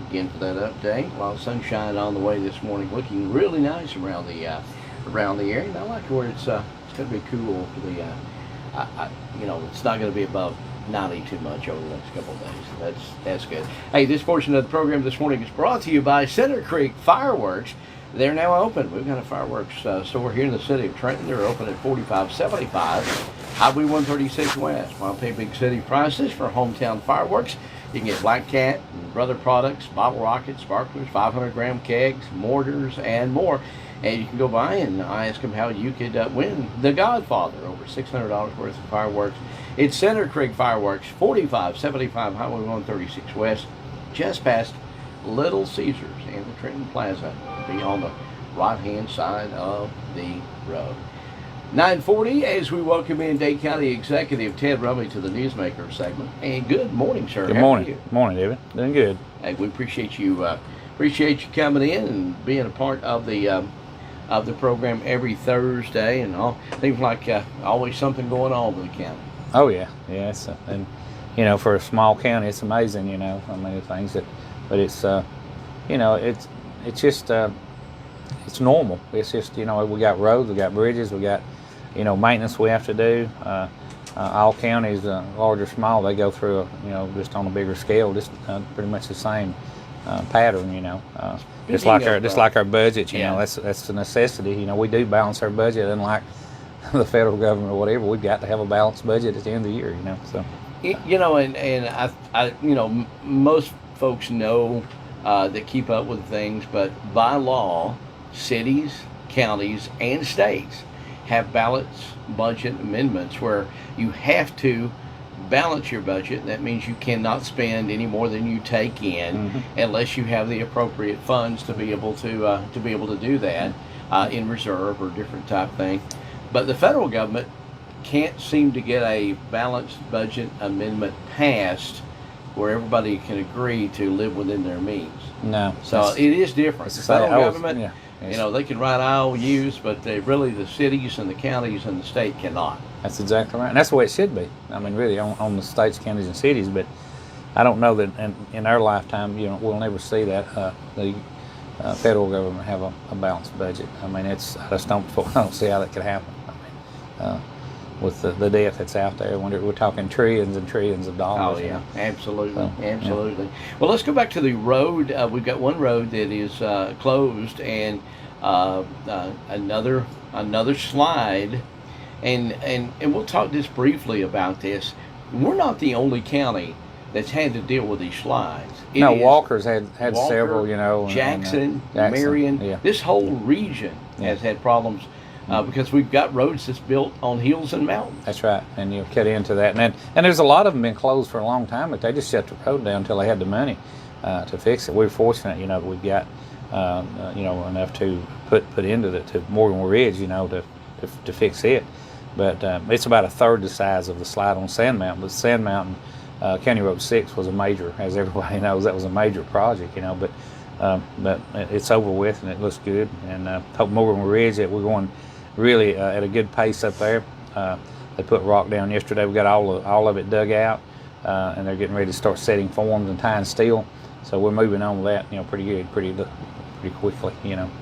again for that update. A lot of sunshine on the way this morning, looking really nice around the area. And I like where it's going to be cool for the. It's not going to be above 90 too much over the next couple of days. That's good. Hey, this portion of the program this morning is brought to you by Center Creek Fireworks. They're now open. We've got a fireworks store here in the city of Trenton. They're open at 4575 Highway 136 West. Want to pay big city prices for hometown fireworks? You can get Black Cat and Brother products, bottle rockets, sparklers, 500-gram kegs, mortars, and more. And you can go by and ask them how you could win The Godfather, over $600 worth of fireworks. It's Center Creek Fireworks, 4575 Highway 136 West, just past Little Caesars and the Trenton Plaza. Be on the right-hand side of the road. 9:40 as we welcome in Dade County Executive Ted Rumley to the Newsmaker segment. And good morning, sir. Good morning. Good morning, David. Doing good. Hey, we appreciate you coming in and being a part of the program every Thursday, and all seems like always something going on with the county. Oh yeah. And for a small county, it's amazing. I mean, the things but it's it's just it's normal. It's just we got roads, we got bridges, we got maintenance we have to do. All counties, large or small, they go through just on a bigger scale, just pretty much the same pattern. Just like our budget, that's a necessity. We do balance our budget, unlike the federal government or whatever. We've got to have a balanced budget at the end of the year. So and most folks know that keep up with things, but by law, cities, counties, and states have balanced budget amendments where you have to balance your budget. That means you cannot spend any more than you take in, unless you have the appropriate funds to be able to do that in reserve or different type thing. But the federal government can't seem to get a balanced budget amendment passed where everybody can agree to live within their means. No. So it is different. The federal government, yeah, they can write IOUs, but the cities and the counties and the state cannot. That's exactly right. And that's the way it should be. I mean, really, on the states, counties, and cities. But I don't know that in our lifetime, we'll never see that the federal government have a balanced budget. I mean, I don't see how that could happen. I mean, with the debt that's out there, we're talking trillions and trillions of dollars. Oh yeah, absolutely. Yeah. Well, let's go back to the road. We've got one road that is closed, and another slide, and we'll talk just briefly about this. We're not the only county that's had to deal with these slides. Walker's had Walker, several. Jackson, Marion. Yeah. This whole region has had problems. Because we've got roads that's built on hills and mountains. That's right, and you cut into that, and there's a lot of them been closed for a long time, but they just shut the road down until they had the money to fix it. We're fortunate, that we've got enough to put into to Morgan Ridge, to fix it. But it's about a third the size of the slide on Sand Mountain. But Sand Mountain, County Road 6 was a major, as everybody knows, that was a major project, But it's over with, and it looks good. And hope Morgan Ridge that we're going really at a good pace up there. They put rock down yesterday. We got all of it dug out, and they're getting ready to start setting forms and tying steel. So we're moving on with that, pretty good, pretty quickly,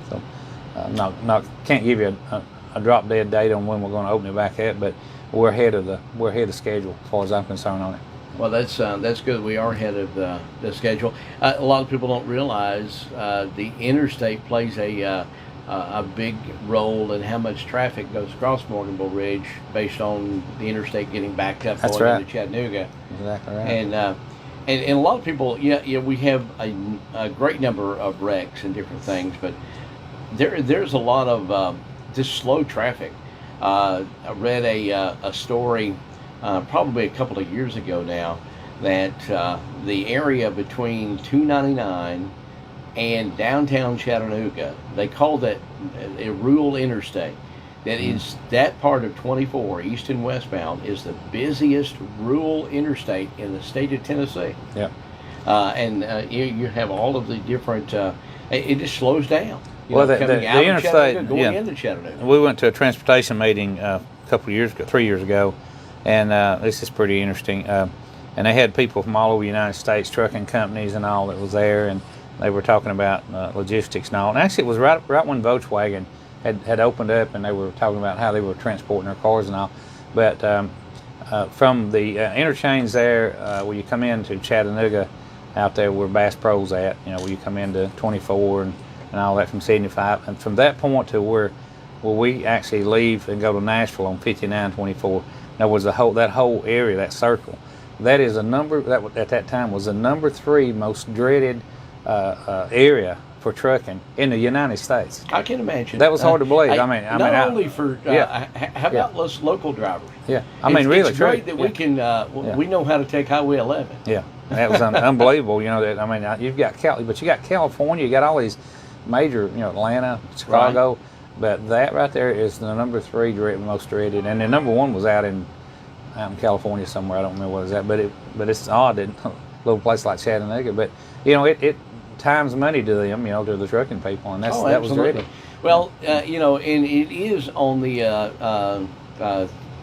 So can't give you a drop dead date on when we're going to open it back up, but we're ahead of schedule as far as I'm concerned on it. Well, that's good. We are ahead of the schedule. A lot of people don't realize the interstate plays a big role in how much traffic goes across Morganville Ridge based on the interstate getting backed up going into Chattanooga. Exactly right. And a lot of people, we have a great number of wrecks and different things, but there's a lot of just slow traffic. I read a story probably a couple of years ago now that the area between 299 and downtown Chattanooga, they call that a rural interstate. That is, that part of 24, east and westbound, is the busiest rural interstate in the state of Tennessee. Yeah. You have all of the different, it just slows down. The interstate, going into Chattanooga. We went to a transportation meeting 3 years ago, and this is pretty interesting. and they had people from all over the United States, trucking companies and all that was there, and they were talking about logistics and all. And actually, it was right when Volkswagen had opened up, and they were talking about how they were transporting their cars and all. But from the interchange there, where you come into Chattanooga, out there where Bass Pro's at, where you come into 24 and all that from 75, and from that point to where we actually leave and go to Nashville on 5924, there was that whole area, that circle. That is a number that at that time was the number 3 most dreaded area for trucking in the United States. I can imagine. That was hard to believe. Not only for how about us local drivers? Yeah, really, it's great that we can we know how to take Highway 11. Yeah, that was unbelievable. You've got but you got California, you got all these major, Atlanta, Chicago, right. But that right there is the number 3 most dreaded, and the number 1 was out in California somewhere. I don't remember what it was at, but it's odd that a little place like Chattanooga, but it times money to them, to the trucking people, and that was dreaded. Well, and it is on the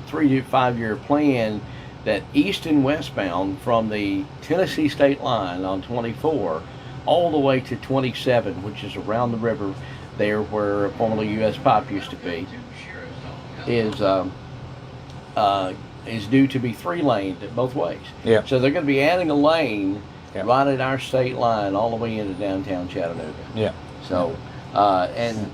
3 to 5 year plan that east and westbound from the Tennessee state line on 24 all the way to 27, which is around the river there where formerly U.S. Pipe used to be, is due to be 3 laned both ways. Yeah. So they're going to be adding a lane yeah. right at our state line all the way into downtown Chattanooga. Yeah. So, and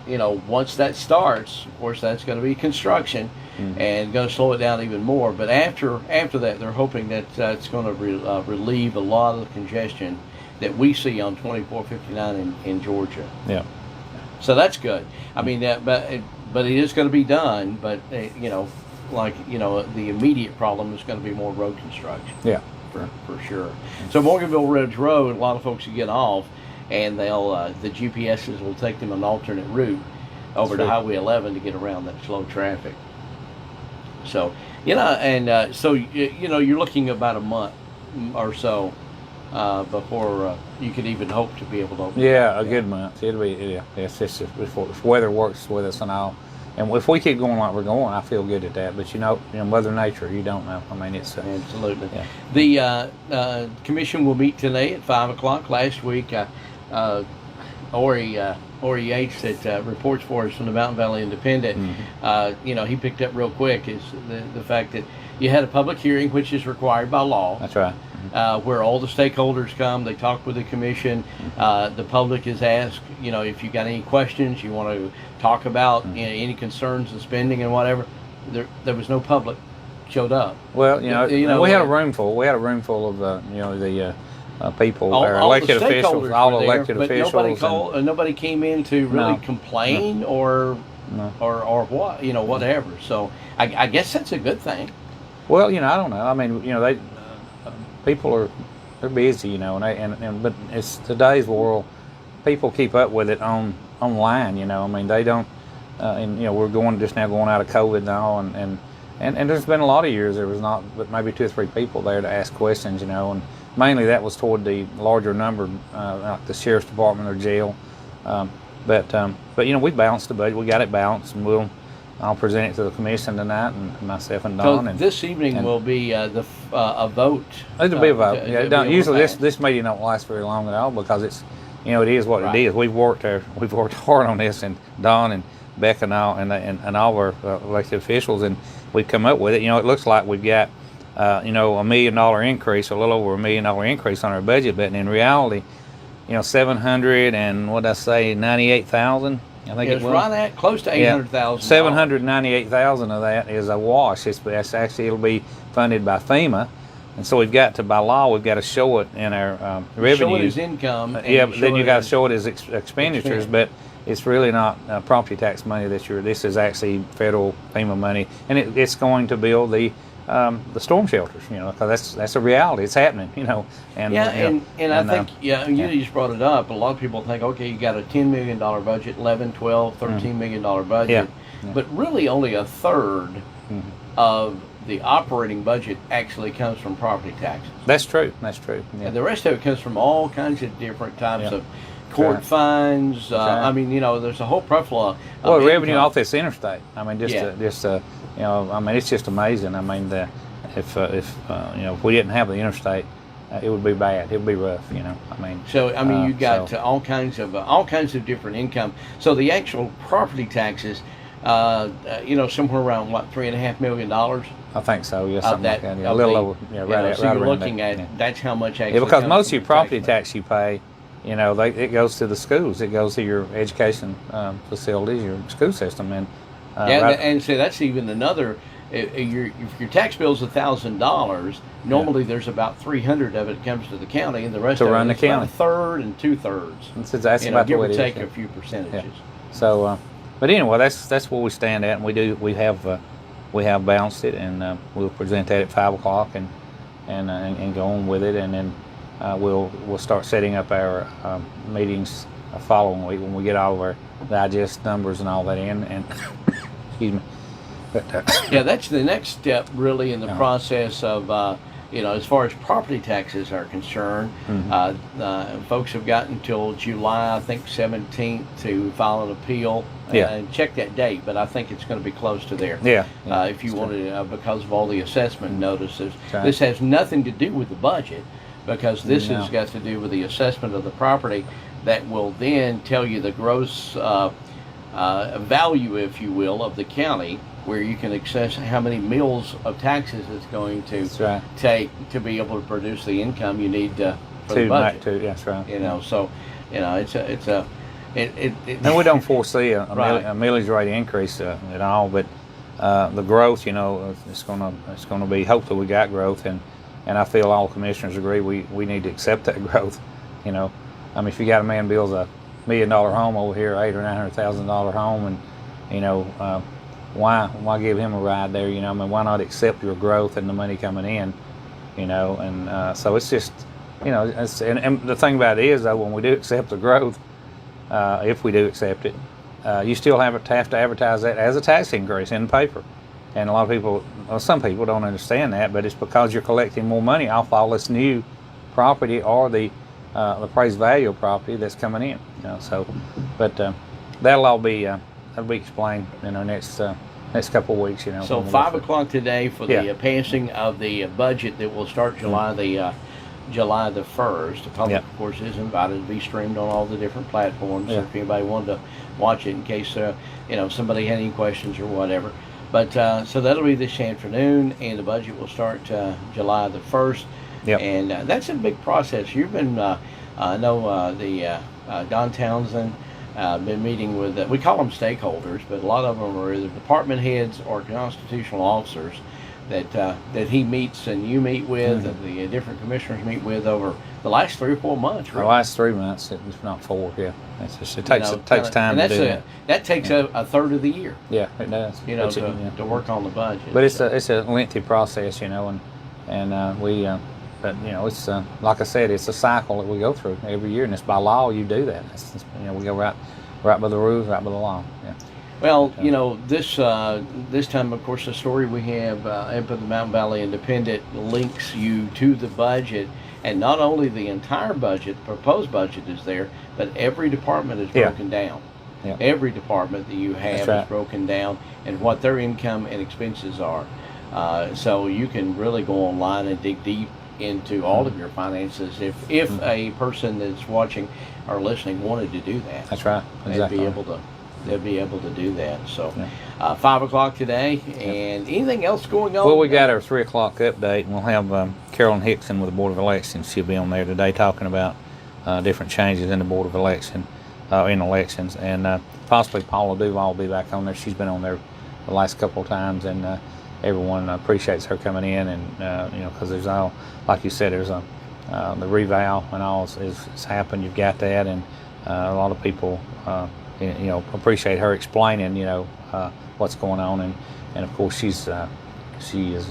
once that starts, of course, that's going to be construction and going to slow it down even more. But after that, they're hoping that it's going to relieve a lot of the congestion that we see on 2459 in Georgia. Yeah. So that's good. I mean, but it is going to be done. But the immediate problem is going to be more road construction. Yeah. For sure. So Morganville Ridge Road, a lot of folks will get off, and they'll the GPSs will take them an alternate route over to Highway 11 to get around that slow traffic. So so you're looking about a month or so before you could even hope to be able to open. Yeah, a good month. It'll be It's just if weather works with us and all. And if we keep going like we're going, I feel good at that. But Mother Nature, you don't know. I mean, it's absolutely. Yeah. The commission will meet today at 5:00. Last week, Ori Yates that reports for us from the Mountain Valley Independent. Mm-hmm. He picked up real quick is the fact that you had a public hearing, which is required by law. That's right. Where all the stakeholders come, they talk with the commission. The public is asked, if you got any questions, you want to talk about any concerns and spending and whatever. There was no public showed up. Well, we had a room full. We had a room full of the people, our elected officials, all elected officials. But nobody came in to really complain or what, whatever. So I guess that's a good thing. Well, I don't know. I mean, people they're busy, but it's today's world. People keep up with it online, I mean, they don't, we're just now going out of COVID and all, and there's been a lot of years there was not, but maybe 2 or 3 people there to ask questions, and mainly that was toward the larger number, like the sheriff's department or jail, but we balanced the budget, we got it balanced, and I'll present it to the commission tonight, and myself and Don. So this evening will be a vote. It'll be a vote. Usually this meeting don't last very long at all because it's, it is what it is. We've worked hard on this, and Don and Beck and all, and all our elected officials, and we've come up with it. It looks like we've got, $1 million increase, a little over $1 million increase on our budget, but in reality, 798,000. I think it's right at close to $800,000. 798,000 of that is a wash. It'll be funded by FEMA, and so we've got to, by law, we've got to show it in our revenue. Show it as income. But then you got to show it as expenditures. But it's really not property tax money this is actually federal FEMA money, and it's going to build the storm shelters. Because that's a reality. It's happening. And I think you just brought it up. A lot of people think, okay, you got a $10 million budget, 11, 12, $13 million budget, but really only a third of the operating budget actually comes from property taxes. That's true. Yeah. And the rest of it comes from all kinds of different types of court fines. I mean, there's a whole plethora. Well, revenue off this interstate. I mean, it's just amazing. I mean, if if we didn't have the interstate, it would be bad. It would be rough. I mean. So you got all kinds of different income. So the actual property taxes, somewhere around what, $3.5 million. I think so. Yeah, something like that. Yeah, a little over. Yeah, right. So you're looking at that's how much actually. Yeah, because comes most of from your the property tax tax you pay, it goes to the schools. It goes to your education facilities, your school system, and and so that's even another. If your tax bill's $1,000, normally there's about 300 of it comes to the county, and the rest to of run it the is county. about a third and 2/3. That's about the give way or it take is. a few percentages. Yeah. So, but anyway, that's where we stand at, and we have balanced it, and we'll present that at 5 o'clock, and go on with it, and then we'll start setting up our meetings the following week when we get all of our digest numbers and all that in, and excuse me. But, yeah, that's the next step really in the process of, as far as property taxes are concerned. Folks have got until July, I think, 17th to file an appeal. And check that date, but I think it's going to be close to there. If you wanted to, because of all the assessment notices. Right. This has nothing to do with the budget, because this has got to do with the assessment of the property that will then tell you the gross value, if you will, of the county, where you can access how many mills of taxes it's going to take to be able to produce the income you need for the budget. That's right. And we don't foresee a millage rate increase at all, but the growth, it's gonna be. Hopefully, we got growth, and I feel all commissioners agree we need to accept that growth. If you got a man builds a $1 million home over here, $800,000 or $900,000 home, and why give him a ride there? Why not accept your growth and the money coming in? And so it's just, and the thing about it is, though, when we do accept the growth, if we do accept it, you still have to advertise that as a tax increase in the paper. And a lot of people, some people don't understand that, but it's because you're collecting more money off all this new property or the appraised value of property that's coming in. But that'll all be explained in our next couple of weeks. So 5 o'clock today for the passing of the budget that will start July the 1st. The public, of course, is invited to be streamed on all the different platforms. So if anybody wanted to watch it, in case somebody had any questions or whatever. But so that'll be this afternoon, and the budget will start July the 1st. And that's a big process. You've been, I know Don Townsend. Been meeting with, we call them stakeholders, but a lot of them are either department heads or constitutional officers that he meets and you meet with, and the different commissioners meet with over the last 3 or 4 months. Really. The last 3 months, if not 4. Yeah, it takes time to do that. That takes a third of the year. Yeah, it does. To work on the budget. But it's a lengthy process, and we. But it's like I said, it's a cycle that we go through every year, and it's by law you do that. We go right by the rules, right by the law. Yeah. Well, this time, of course, the story we have up at the Mountain Valley Independent links you to the budget, and not only the entire budget, the proposed budget is there, but every department is broken down. Yeah. Every department that you have is broken down, and what their income and expenses are. So you can really go online and dig deep into all of your finances if a person that's watching or listening wanted to do that. That's right. Exactly. They'd be able to do that. So 5 o'clock today, and anything else going on? Well, we got our 3 o'clock update, and we'll have Carolyn Hickson with the Board of Elections. She'll be on there today talking about different changes in the Board of Elections, and possibly Paula Duval will be back on there. She's been on there the last couple of times, and everyone appreciates her coming in, and because there's all, like you said, there's the revow and all is happened. You've got that, and a lot of people appreciate her explaining what's going on, and of course she is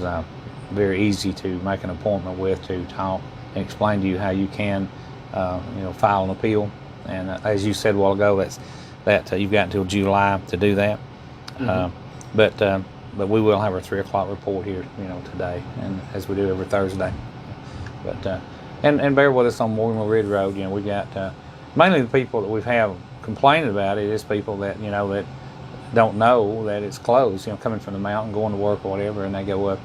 very easy to make an appointment with, to talk and explain to you how you can file an appeal. And as you said a while ago, that you've got until July to do that. But we will have our 3 o'clock report here, today, and as we do every Thursday. But and bear with us on Morganville Ridge Road. We got mainly the people that we've had complaining about it is people that that don't know that it's closed. Coming from the mountain, going to work or whatever, and they go up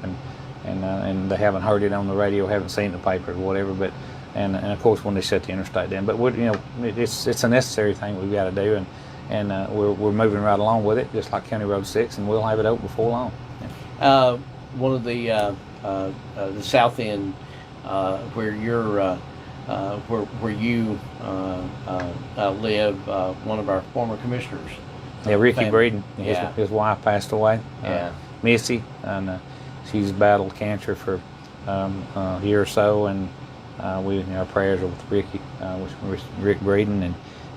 and they haven't heard it on the radio, haven't seen it in the paper or whatever. But and of course when they shut the interstate down. But it's a necessary thing we've got to do, and we're moving right along with it, just like County Road 6, and we'll have it open before long. One of the south end where you're where you live, one of our former commissioners. Yeah, Ricky family. Breeden. His wife passed away. Missy, and she's battled cancer for a year or so, and our prayers are with Ricky, with Rick Breeden,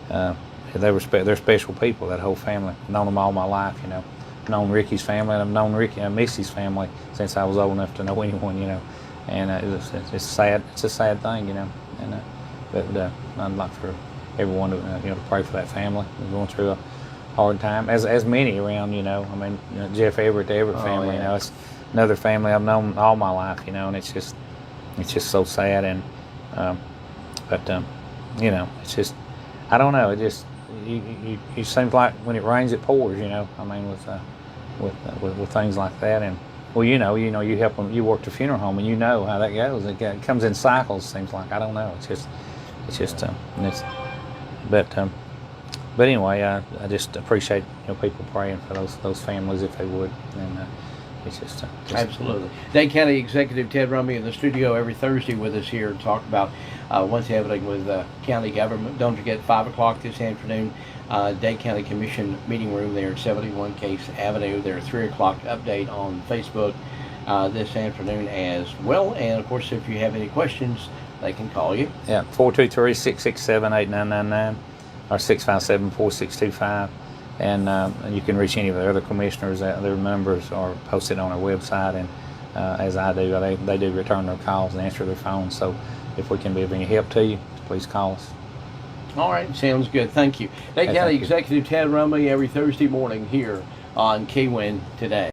and they're special people. That whole family. I've known them all my life. I've known Ricky's family, and I've known Missy's family since I was old enough to know anyone. And it's sad. It's a sad thing. But I'd like for everyone to pray for that family. They're going through a hard time, as many around. Jeff Everett, the Everett family. Yeah. It's another family I've known all my life. And it's just so sad. And it's just, I don't know. It just you seems like when it rains it pours. With things like that. And you help them. You work the funeral home, and you know how that goes. It comes in cycles. Seems like, I don't know. But anyway, I just appreciate people praying for those families if they would, and it's just absolutely. Dade County Executive Ted Rumley in the studio every Thursday with us here to talk about what's happening with county government. Don't forget 5 o'clock this afternoon, Dade County Commission meeting room there at 71 Case Avenue. There 3 o'clock update on Facebook this afternoon as well. And of course, if you have any questions, they can call you. Yeah, 423-667-8999 or 657-4625. And you can reach any of the other commissioners, their numbers are posted on our website. And as I do, they do return their calls and answer their phones. So if we can be of any help to you, please call us. All right, sounds good. Thank you. Dade County Executive Ted Rumley every Thursday morning here on KWIN Today.